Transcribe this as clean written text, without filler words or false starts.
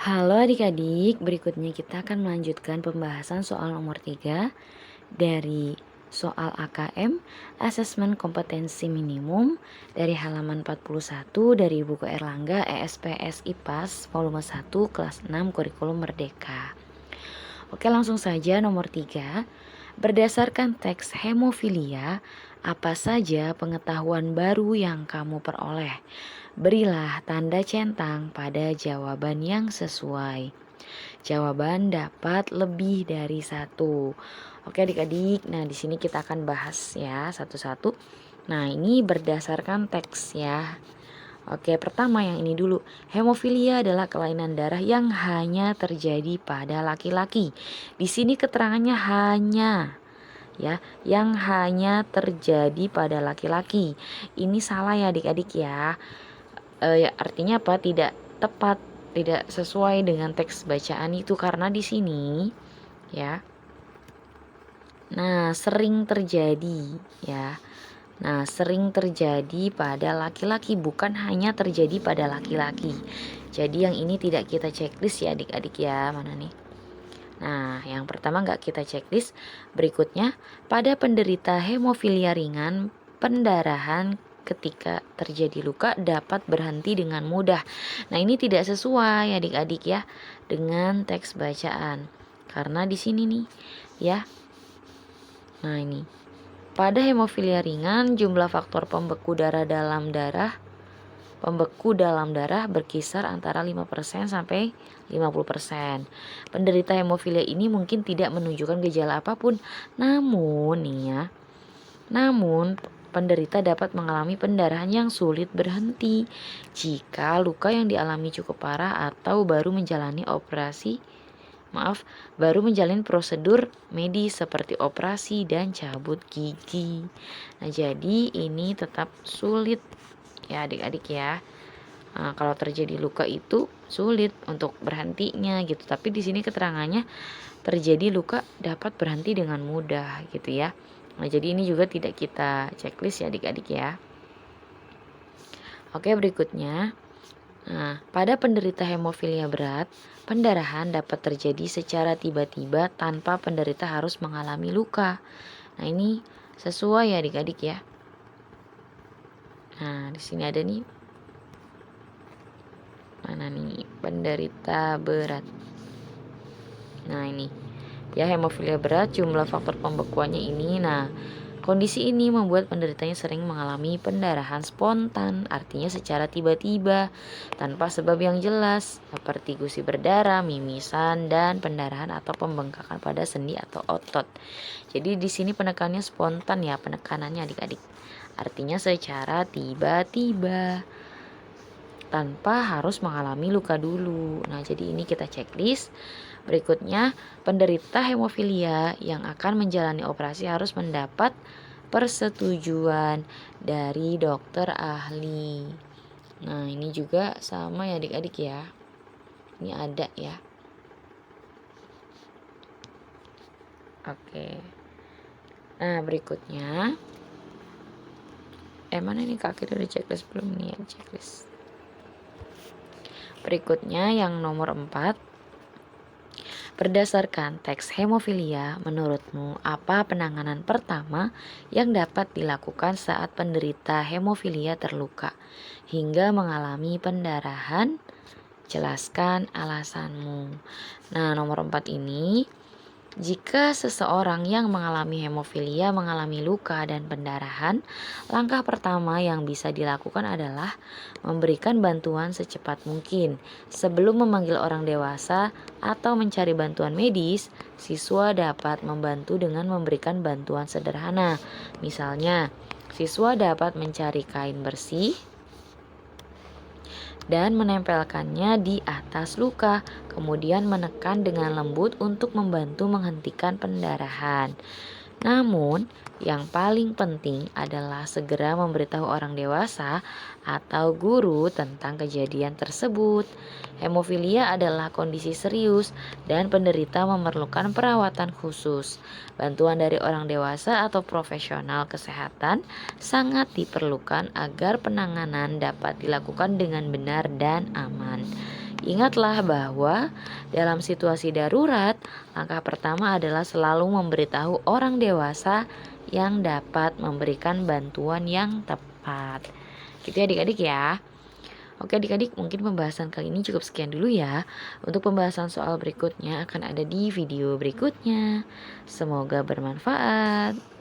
Halo adik-adik, berikutnya kita akan melanjutkan pembahasan soal nomor 3 dari soal AKM, Asesmen Kompetensi Minimum dari halaman 41 dari buku Erlangga ESPS IPAS volume 1 kelas 6 Kurikulum Merdeka. Oke, langsung saja nomor 3. Berdasarkan teks hemofilia, apa saja pengetahuan baru yang kamu peroleh? Berilah tanda centang pada jawaban yang sesuai. Jawaban dapat lebih dari satu. Oke adik-adik, nah di sini kita akan bahas ya satu-satu. Nah ini berdasarkan teks ya. Oke, pertama yang ini dulu. Hemofilia adalah kelainan darah yang hanya terjadi pada laki-laki. Di sini keterangannya hanya ya, yang hanya terjadi pada laki-laki. Ini salah ya adik-adik ya. Ya artinya apa? Tidak tepat, tidak sesuai dengan teks bacaan itu karena di sini ya. Nah, sering terjadi ya. Nah, sering terjadi pada laki-laki, bukan hanya terjadi pada laki-laki. Jadi yang ini tidak kita checklist ya adik-adik ya. Mana nih? Nah, yang pertama nggak kita checklist. Berikutnya, pada penderita hemofilia ringan, pendarahan ketika terjadi luka dapat berhenti dengan mudah. Nah, ini tidak sesuai adik-adik ya dengan teks bacaan. Karena di sini nih ya. Nah, ini. Pada hemofilia ringan, jumlah faktor pembeku dalam darah berkisar antara 5% sampai 50%. Penderita hemofilia ini mungkin tidak menunjukkan gejala apapun, namun penderita dapat mengalami pendarahan yang sulit berhenti jika luka yang dialami cukup parah atau baru menjalani prosedur medis seperti operasi dan cabut gigi. Nah, jadi ini tetap sulit ya adik-adik ya. Nah, kalau terjadi luka itu sulit untuk berhentinya gitu. Tapi di sini keterangannya terjadi luka dapat berhenti dengan mudah gitu ya. Nah, jadi ini juga tidak kita checklist ya adik-adik ya. Oke, berikutnya. Nah, pada penderita hemofilia berat, pendarahan dapat terjadi secara tiba-tiba tanpa penderita harus mengalami luka. Nah, ini sesuai ya adik-adik ya. Nah, di sini ada nih. Mana nih? Penderita berat. Nah, ini. Ya, hemofilia berat, jumlah faktor pembekuannya ini. Nah, kondisi ini membuat penderitanya sering mengalami pendarahan spontan, artinya secara tiba-tiba, tanpa sebab yang jelas, seperti gusi berdarah, mimisan, dan pendarahan atau pembengkakan pada sendi atau otot. Jadi di sini penekanannya spontan ya, penekanannya adik-adik. Artinya secara tiba-tiba, tanpa harus mengalami luka dulu. Nah, jadi ini kita checklist. Berikutnya, penderita hemofilia yang akan menjalani operasi harus mendapat persetujuan dari dokter ahli. Nah, ini juga sama ya adik-adik ya. Ini ada ya. Oke. Nah, berikutnya. Mana ini Kak? Kita udah checklist belum nih ya, checklist. Berikutnya yang nomor 4. Berdasarkan teks hemofilia, menurutmu apa penanganan pertama yang dapat dilakukan saat penderita hemofilia terluka hingga mengalami pendarahan? Jelaskan alasanmu. Nah, nomor 4 ini, jika seseorang yang mengalami hemofilia mengalami luka dan pendarahan, langkah pertama yang bisa dilakukan adalah memberikan bantuan secepat mungkin. Sebelum memanggil orang dewasa atau mencari bantuan medis, siswa dapat membantu dengan memberikan bantuan sederhana. Misalnya, siswa dapat mencari kain bersih dan menempelkannya di atas luka, kemudian menekan dengan lembut untuk membantu menghentikan pendarahan. Namun, yang paling penting adalah segera memberitahu orang dewasa atau guru tentang kejadian tersebut. Hemofilia adalah kondisi serius dan penderita memerlukan perawatan khusus. Bantuan dari orang dewasa atau profesional kesehatan sangat diperlukan agar penanganan dapat dilakukan dengan benar dan aman. Ingatlah bahwa dalam situasi darurat, langkah pertama adalah selalu memberitahu orang dewasa yang dapat memberikan bantuan yang tepat. Gitu ya adik-adik ya. Oke adik-adik, mungkin pembahasan kali ini cukup sekian dulu ya. Untuk pembahasan soal berikutnya akan ada di video berikutnya. Semoga bermanfaat.